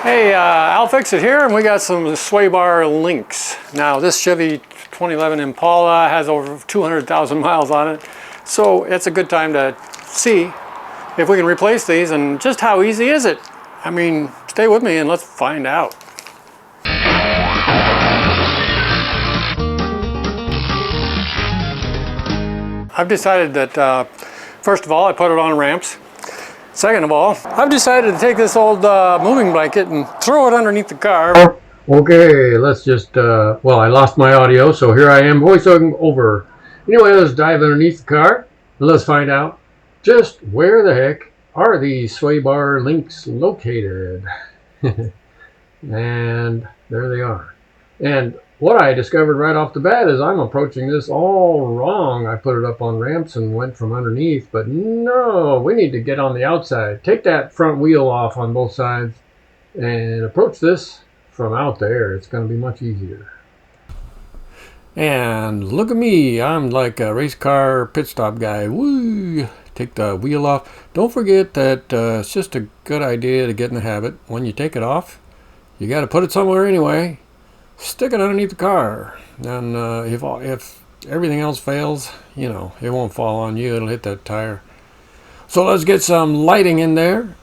Hey, I'll Fix It here, and we got some sway bar links. Now, this Chevy 2011 Impala has over 200,000 miles on it, so it's a good time to see if we can replace these, and just how easy is it? I mean, stay with me and let's find out. I've decided that, first of all, I put it on ramps. Second of all, I've decided to take this old moving blanket and throw it underneath the car. Okay, let's just, well, I lost my audio, so here I am voicing over. Anyway, let's dive underneath the car and let's find out just where the heck are these sway bar links located. And there they are. And what I discovered right off the bat is I'm approaching this all wrong. I put it up on ramps and went from underneath, but no, we need to get on the outside. Take that front wheel off on both sides and approach this from out there. It's going to be much easier. And look at me, I'm like a race car pit stop guy. Woo! Take the wheel off. Don't forget that it's just a good idea to get in the habit. When you take it off, you got to put it somewhere anyway. Stick it underneath the car, and if everything else fails, you know, it won't fall on you, it'll hit that tire. So let's get some lighting in there.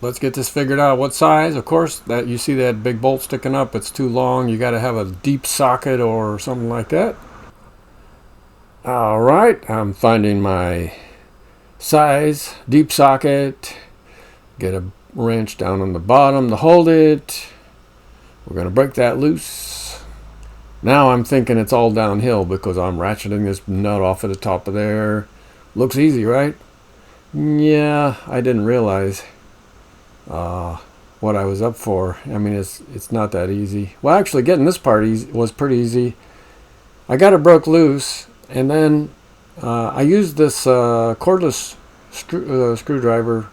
Let's get this figured out. What size? Of course, that you see that big bolt sticking up, it's too long. You got to have a deep socket or something like that. All right, I'm finding my size, deep socket. Get a wrench down on the bottom to hold it. We're going to break that loose. Now I'm thinking it's all downhill because I'm ratcheting this nut off at the top of there. Looks easy, right? Yeah, I didn't realize what I was up for. I mean, it's not that easy. Well, actually, getting this part was pretty easy. I got it broke loose, and then I used this cordless screwdriver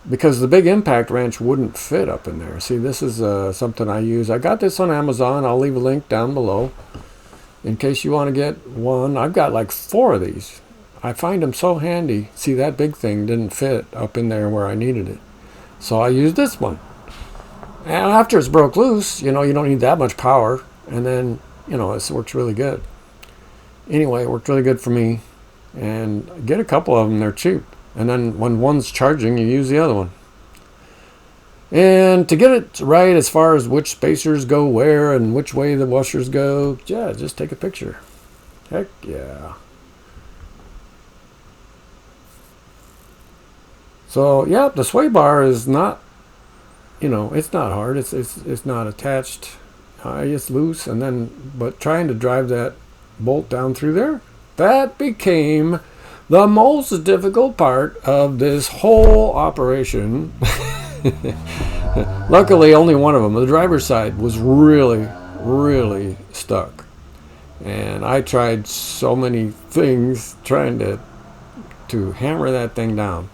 because the big impact wrench wouldn't fit up in there. See, this is something I use. I got this on Amazon. I'll leave a link down below in case you want to get one. I've got like 4 of these. I find them so handy. See, that big thing didn't fit up in there where I needed it. So I used this one. And after it's broke loose, you know, you don't need that much power. And then, you know, it works really good. Anyway, it worked really good for me. And get a couple of them, they're cheap. And then when one's charging, you use the other one. And to get it right as far as which spacers go where and which way the washers go, yeah, just take a picture. Heck yeah. So, yeah, the sway bar is not, you know, it's not hard. It's not attached. It's loose. And then, but trying to drive that bolt down through there, that became the most difficult part of this whole operation. Luckily, only one of them, the driver's side, was really, really stuck. And I tried so many things trying to hammer that thing down.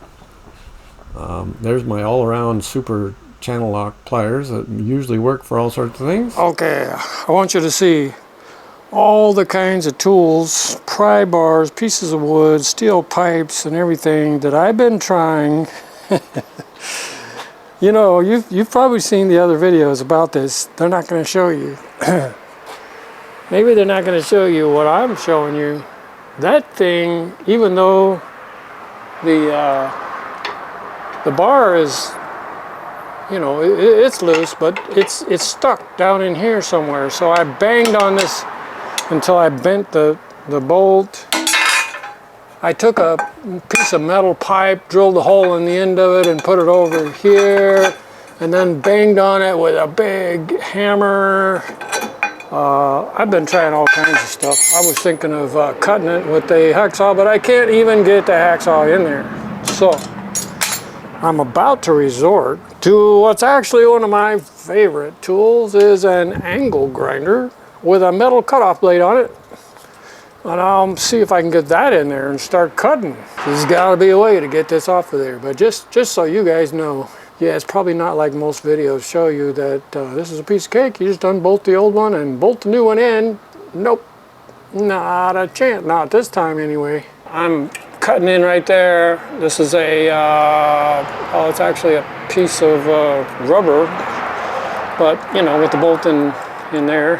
There's my all-around super channel lock pliers that usually work for all sorts of things. Okay, I want you to see all the kinds of tools, pry bars, pieces of wood, steel pipes, and everything that I've been trying. You know, you've probably seen the other videos about this. They're not going to show you. Maybe they're not going to show you what I'm showing you. That thing, even though the bar is, you know, it's loose, but it's stuck down in here somewhere. So I banged on this until I bent the bolt. I took a piece of metal pipe, drilled a hole in the end of it, and put it over here, and then banged on it with a big hammer. I've been trying all kinds of stuff. I was thinking of cutting it with a hacksaw, but I can't even get the hacksaw in there. So I'm about to resort to what's actually one of my favorite tools, is an angle grinder with a metal cutoff blade on it. And I'll see if I can get that in there and start cutting. There's got to be a way to get this off of there. But just so you guys know, yeah, it's probably not like most videos show you that this is a piece of cake. You just unbolt the old one and bolt the new one in. Nope, not a chance. Not this time anyway. I'm cutting in right there. This is a, oh, it's actually a piece of rubber but you know, with the bolt in there,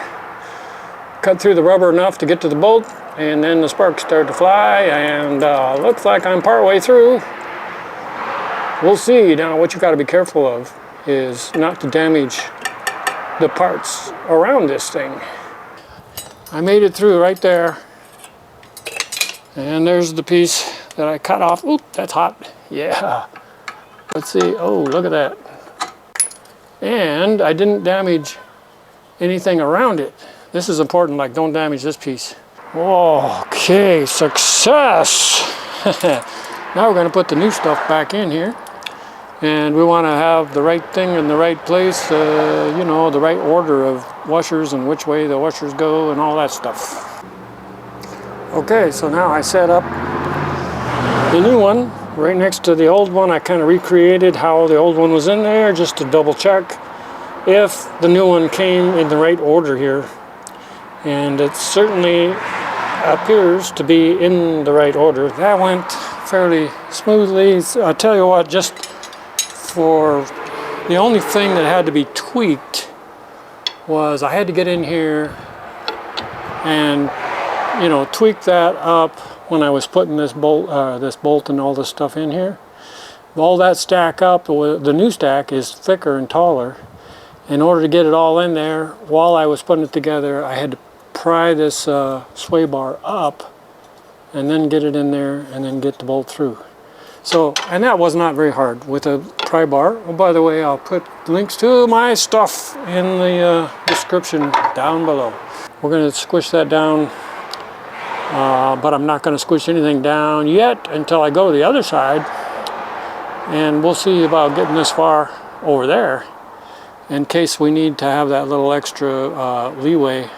cut through the rubber enough to get to the bolt, and then the sparks start to fly, and looks like I'm partway through. We'll see. Now what you got to be careful of is not to damage the parts around this thing. I made it through right there, and there's the piece that I cut off. Oop, that's hot. Yeah. Let's see. Oh, look at that. And I didn't damage anything around it. This is important, like don't damage this piece. Okay, success. Now we're going to put the new stuff back in here. And we want to have the right thing in the right place, you know, the right order of washers and which way the washers go and all that stuff. Okay, so now I set up the new one right next to the old one. I kind of recreated how the old one was in there just to double check if the new one came in the right order here. And it certainly appears to be in the right order. That went fairly smoothly. So I'll tell you what, just for the only thing that had to be tweaked was I had to get in here and, you know, tweak that up when I was putting this bolt and all this stuff in here. All that stack up, the new stack is thicker and taller. In order to get it all in there, while I was putting it together, I had to pry this sway bar up and then get it in there and then get the bolt through. So, and that was not very hard with a pry bar. Oh, by the way, I'll put links to my stuff in the description down below. We're going to squish that down, but I'm not going to squish anything down yet until I go to the other side. And we'll see about getting this far over there in case we need to have that little extra leeway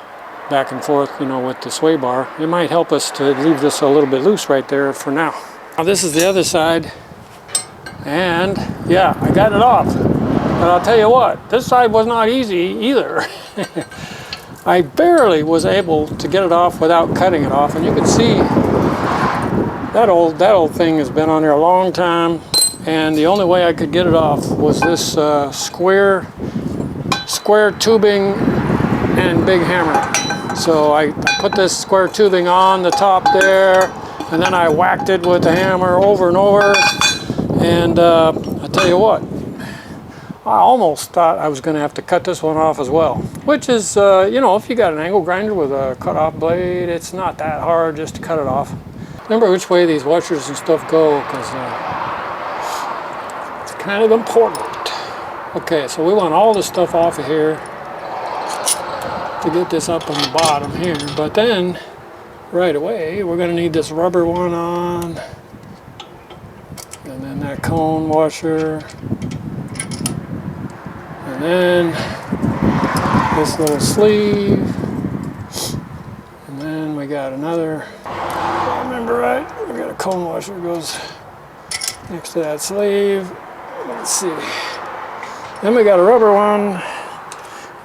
back and forth, you know, with the sway bar. It might help us to leave this a little bit loose right there for now. Now this is the other side, and yeah, I got it off. But I'll tell you what, this side was not easy either. I barely was able to get it off without cutting it off, and you can see that old thing has been on there a long time, and the only way I could get it off was this square tubing and big hammer. So I put this square tubing on the top there, and then I whacked it with the hammer over and over. And I tell you what, I almost thought I was going to have to cut this one off as well. Which is, you know, if you got an angle grinder with a cut-off blade, it's not that hard just to cut it off. Remember which way these washers and stuff go, because it's kind of important. Okay, so we want all this stuff off of here to get this up on the bottom here. But then, right away, we're going to need this rubber one on, and then that cone washer, and then this little sleeve, and then we got another, if I remember right, we got a cone washer that goes next to that sleeve. Let's see. Then we got a rubber one.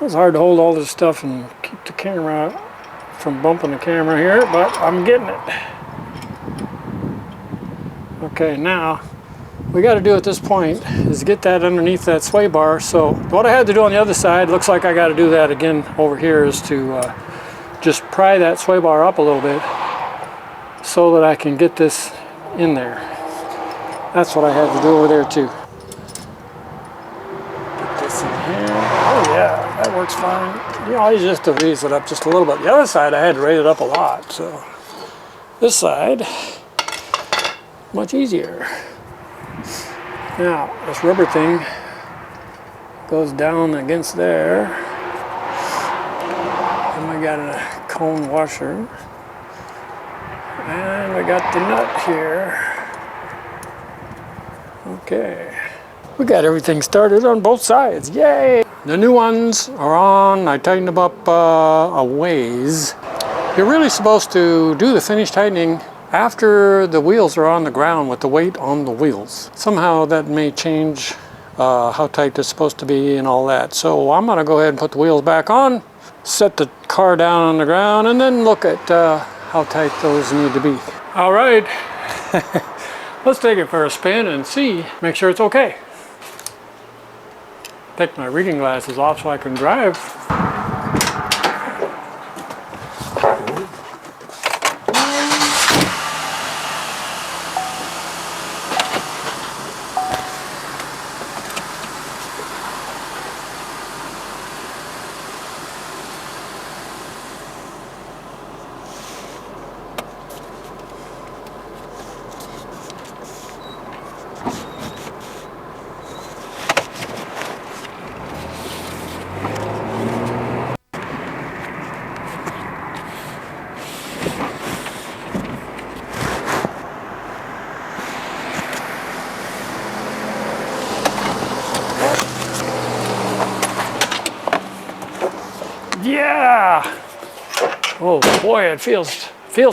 It's hard to hold all this stuff and keep the camera from bumping the camera here, but I'm getting it. Okay, now we got to do at this point is get that underneath that sway bar. So what I had to do on the other side, looks like I got to do that again over here, is to just pry that sway bar up a little bit so that I can get this in there. That's what I had to do over there too. Put this in here. Oh yeah, that works fine. You know, I just to raise it up just a little bit. The other side I had to raise it up a lot, so this side, much easier. Now, this rubber thing goes down against there. And we got a cone washer. And we got the nut here. Okay. We got everything started on both sides. Yay! The new ones are on. I tightened them up a ways. You're really supposed to do the finish tightening after the wheels are on the ground with the weight on the wheels. Somehow that may change how tight it's supposed to be and all that. So I'm gonna go ahead and put the wheels back on, set the car down on the ground, and then look at how tight those need to be. All right, let's take it for a spin and see, make sure it's okay. take my reading glasses off so I can drive. Yeah! Oh boy, it feels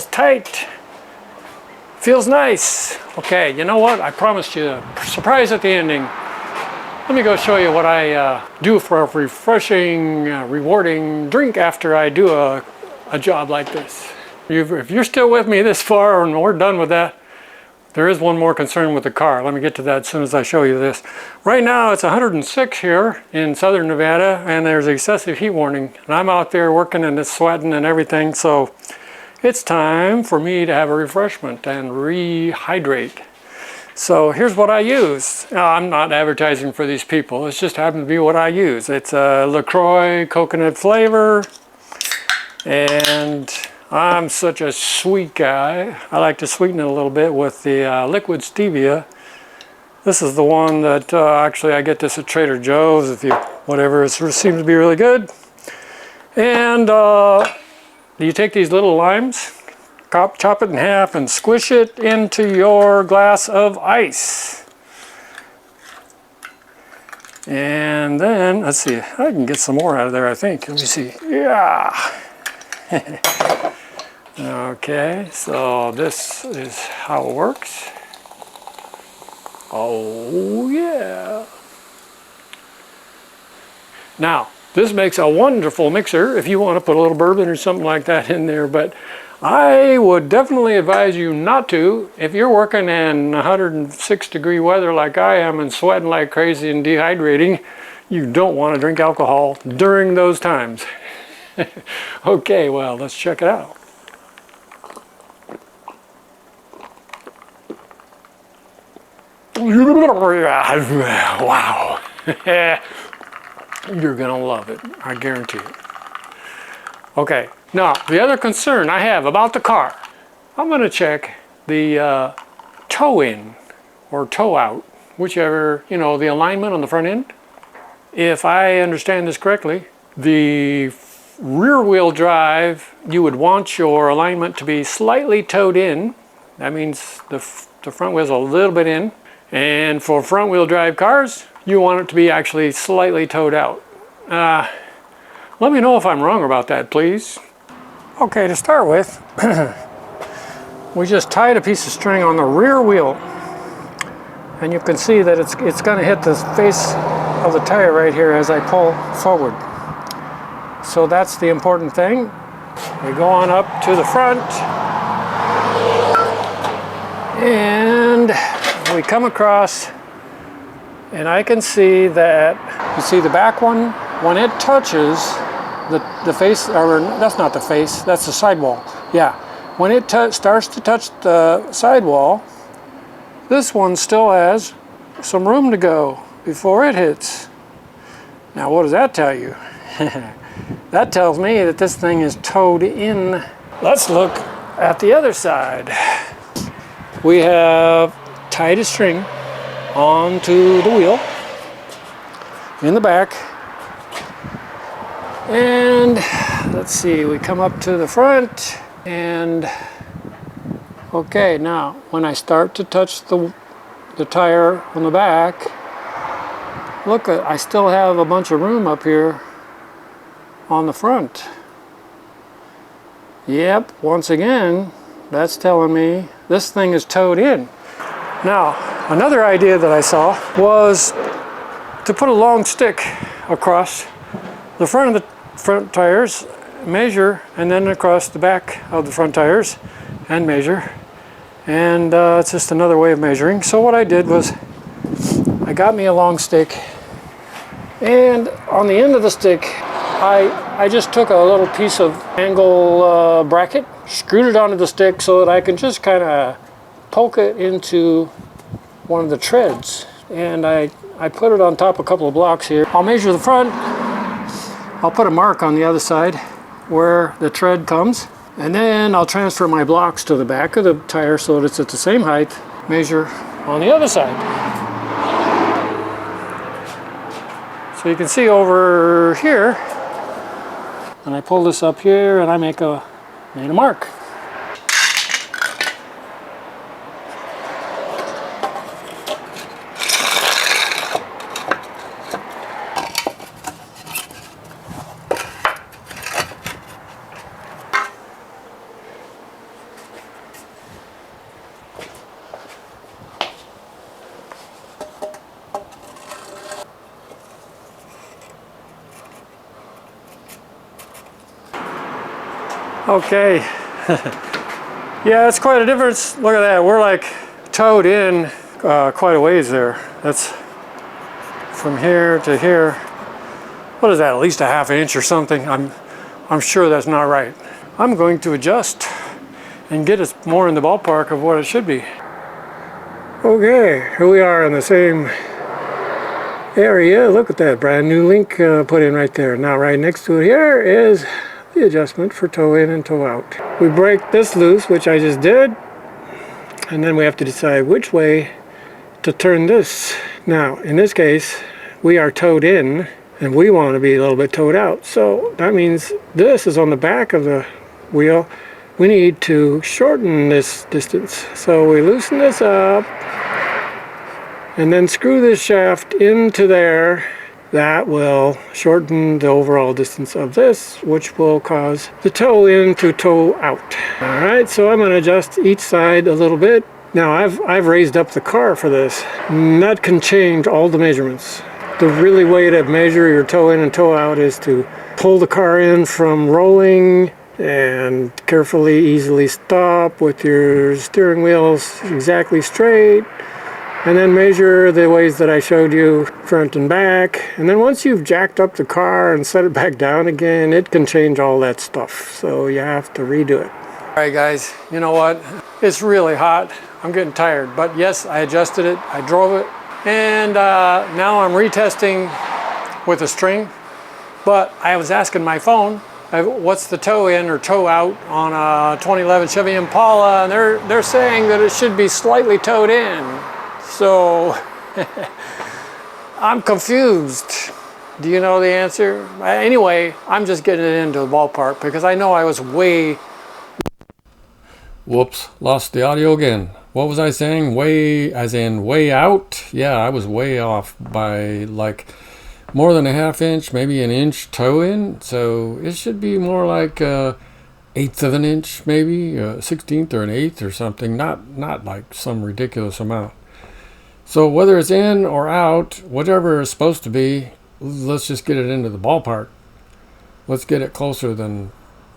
tight. Feels nice. Okay, you know what? I promised you a surprise at the ending. Let me go show you what I do for a refreshing, rewarding drink after I do a job like this. If you're still with me this far and we're done with that, there is one more concern with the car. Let me get to that as soon as I show you this. Right now it's 106 here in southern Nevada and there's excessive heat warning. And I'm out there working and it's sweating and everything, so it's time for me to have a refreshment and rehydrate. So here's what I use. I'm not advertising for these people. It's just happened to be what I use. It's a LaCroix coconut flavor, and I'm such a sweet guy. I like to sweeten it a little bit with the liquid stevia. This is the one that actually I get this at Trader Joe's, if you whatever. It seems to be really good. And you take these little limes, chop it in half and squish it into your glass of ice. And then, let's see, I can get some more out of there, I think. Let me see. Yeah. Okay, so this is how it works. Oh, yeah. Now, this makes a wonderful mixer if you want to put a little bourbon or something like that in there, but I would definitely advise you not to. If you're working in 106-degree weather like I am and sweating like crazy and dehydrating, you don't want to drink alcohol during those times. Okay, well, let's check it out. Wow. You're gonna love it, I guarantee it. Okay, now the other concern I have about the car, I'm gonna check the toe in or toe out, whichever, you know, the alignment on the front end. If I understand this correctly, the rear wheel drive, you would want your alignment to be slightly toed in. That means the front wheel's a little bit in. And for front wheel drive cars, you want it to be actually slightly toed out. Let me know if I'm wrong about that, please. Okay, to start with, we just tied a piece of string on the rear wheel. And you can see that it's going to hit the face of the tire right here as I pull forward. So that's the important thing. We go on up to the front. And we come across, and I can see that, you see the back one, when it touches the face, or that's not the face, that's the sidewall. Yeah, when it starts to touch the sidewall, this one still has some room to go before it hits. Now what does that tell you? That tells me that this thing is towed in. Let's look at the other side. We have tied a string onto the wheel in the back, and let's see, we come up to the front, and okay, now when I start to touch the tire on the back, look, I still have a bunch of room up here on the front. Yep, once again, that's telling me this thing is towed in. Now, another idea that I saw was to put a long stick across the front of the front tires, measure, and then across the back of the front tires and measure. And it's just another way of measuring. So what I did was I got me a long stick And on the end of the stick, I just took a little piece of angle bracket, screwed it onto the stick so that I can just kind of poke it into one of the treads. And I put it on top of a couple of blocks here. I'll measure the front. I'll put a mark on the other side where the tread comes. And then I'll transfer my blocks to the back of the tire so that it's at the same height. Measure on the other side. So you can see over here, and I pull this up here and I made a mark. Okay, yeah, it's quite a difference. Look at that, we're like towed in quite a ways there. That's from here to here. What is that, at least a ½ inch or something? I'm sure that's not right. I'm going to adjust and get us more in the ballpark of what it should be. Okay, here we are in the same area. Look at that brand new link put in right there. Now right next to it here is the adjustment for toe in and toe out. We break this loose, which I just did, and then we have to decide which way to turn this. Now in this case we are towed in and we want to be a little bit towed out, so that means this is on the back of the wheel. We need to shorten this distance, so we loosen this up and then screw this shaft into there. That will shorten the overall distance of this, which will cause the toe in to toe out. Alright, so I'm going to adjust each side a little bit. Now I've raised up the car for this. And that can change all the measurements. The really way to measure your toe in and toe out is to pull the car in from rolling and carefully, easily stop with your steering wheels exactly straight. And then measure the ways that I showed you, front and back. And then once you've jacked up the car and set it back down again, it can change all that stuff. So you have to redo it. All right guys, you know what? It's really hot. I'm getting tired. But yes, I adjusted it. I drove it. And now I'm retesting with a string. But I was asking my phone, what's the toe in or toe out on a 2011 Chevy Impala? And they're saying that it should be slightly towed in. So, I'm confused. Do you know the answer? Anyway, I'm just getting it into the ballpark because I know I was way... Whoops, lost the audio again. What was I saying? Way, as in way out? Yeah, I was way off by like more than a ½ inch, maybe an inch toe in. So it should be more like 1/8 of an inch, maybe a 1/16 or an 1/8 or something. Not like some ridiculous amount. So whether it's in or out, whatever it's supposed to be, let's just get it into the ballpark. Let's get it closer than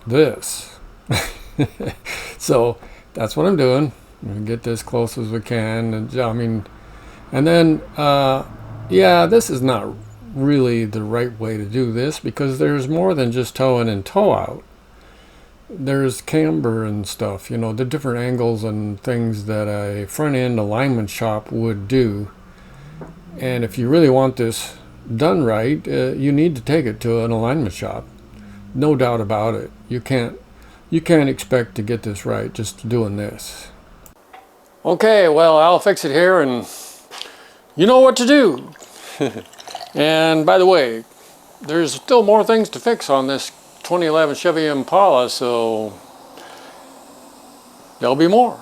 this. So that's what I'm doing. Get this close as we can. And I mean, and then, yeah, this is not really the right way to do this because there's more than just toe in and toe out. There's camber and stuff, you know, the different angles and things that a front end alignment shop would do. And if you really want this done right, you need to take it to an alignment shop. No doubt about it. You can't expect to get this right just doing this. Okay, well, I'll fix it here and you know what to do. And by the way, there's still more things to fix on this 2011 Chevy Impala, so there'll be more.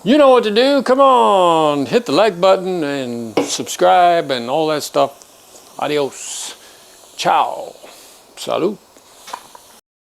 You know what to do. Come on, hit the like button and subscribe and all that stuff. Adios. Ciao. Salud.